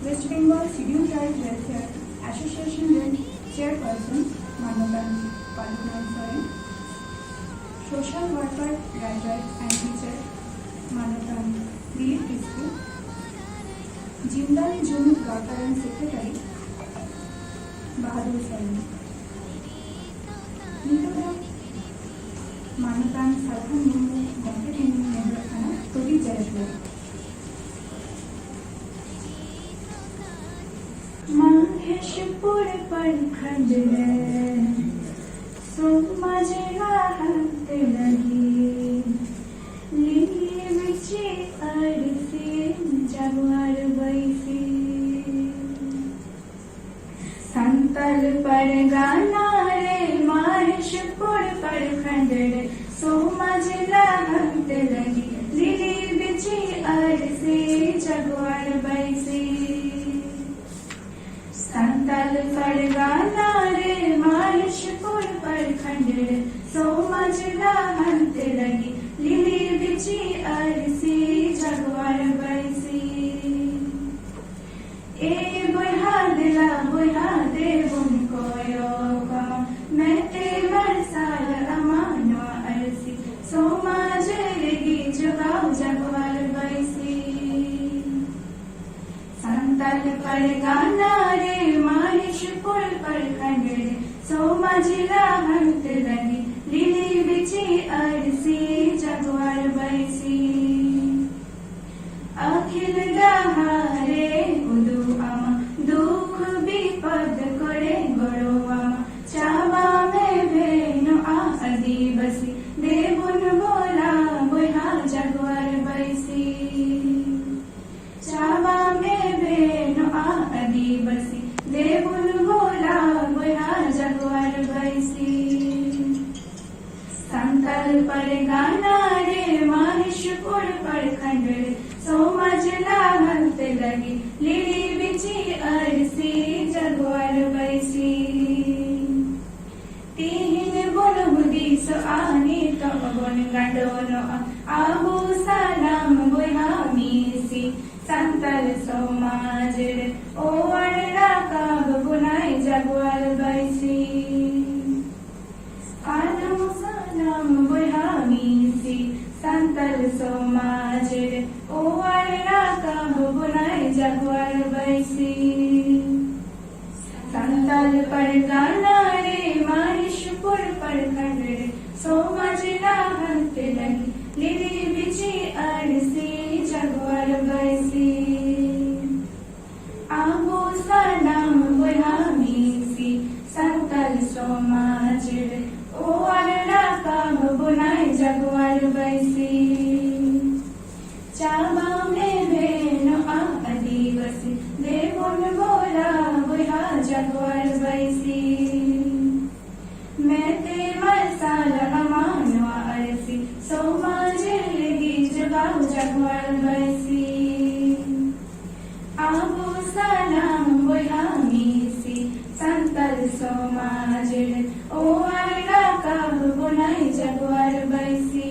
West Bengal Scheduled Tribe Welfare Association Chairperson Manoban Palgunan Soren, Social Worker, Graduate and Teacher Manoban Dilip Kisku, Jindal June Daughter and Secretary Bahadur Salim. Nitoda Manoban Sarhan Mumu Gompe Training Member Khana Tobi Jayapur. Maheshpur प्रखंड समाज राहत लगी ली बिछी अरसी जगवार बैसी संतल पर गाना रे महेशपुर प्रखंड समाज राहत लगी ली बिछी अरसी जगवार बैसी संतल परगाना रे महेशपुर प्रखंड समाज राहत लगी लिली बिछी अरसी जगवार बैसी ए बुढ़ा दिला बुढ़ा दे उनको योगा मैं ते बरसाल अमानो अरसी समाज लगी जुगाओ जगवार बैसी संतल परगाना रे महेशपुर प्रखंड समाज राहत लगी लिली बिछी अरसी जगवार बैसी अखिल डहारे उदु आमा दुख विपद करे बड़ो आमा चावा में भेनो आदिवासी देवुन बोला बुढ़ा जगवार बैसी चावा में भेनो आदिवासी देवुन बोला बुढ़ा जगवार बैसी संतल परगाना रे महेशपुर प्रखंड समाज राहत लगी लिली बिछी अरसी जगवार बैसी तीन बोल बुदिस आनी तो बोन गंडोनो आबू सलाम बुढ़ा मीसी संतल समाज ओ अड़रा काब बुनाई जगवार बैसी आलम सलाम बुढ़ा मीसी संतल समाज ओ अड़रा काब बुनाई जगवार बैसी संतल परगाना रे महेशपुर प्रखंड समाज राहत लगी लिली बिछी अरसी जगवार बैसी आबू सलाम बुढ़ा मीसी संतल समाज ओ अड़रा काब बुनाई जगवार बैसी चावा में भेनो आदिवासी देवुन बोला बुढ़ा जगवार बैसी मैं ते मसाल अमानो अरसी समाज लगी जगाओ जगवार बैसी आबू सलाम बुढ़ा मीसी संतल समाज ओ अड़रा काब बुनाई जगवार बैसी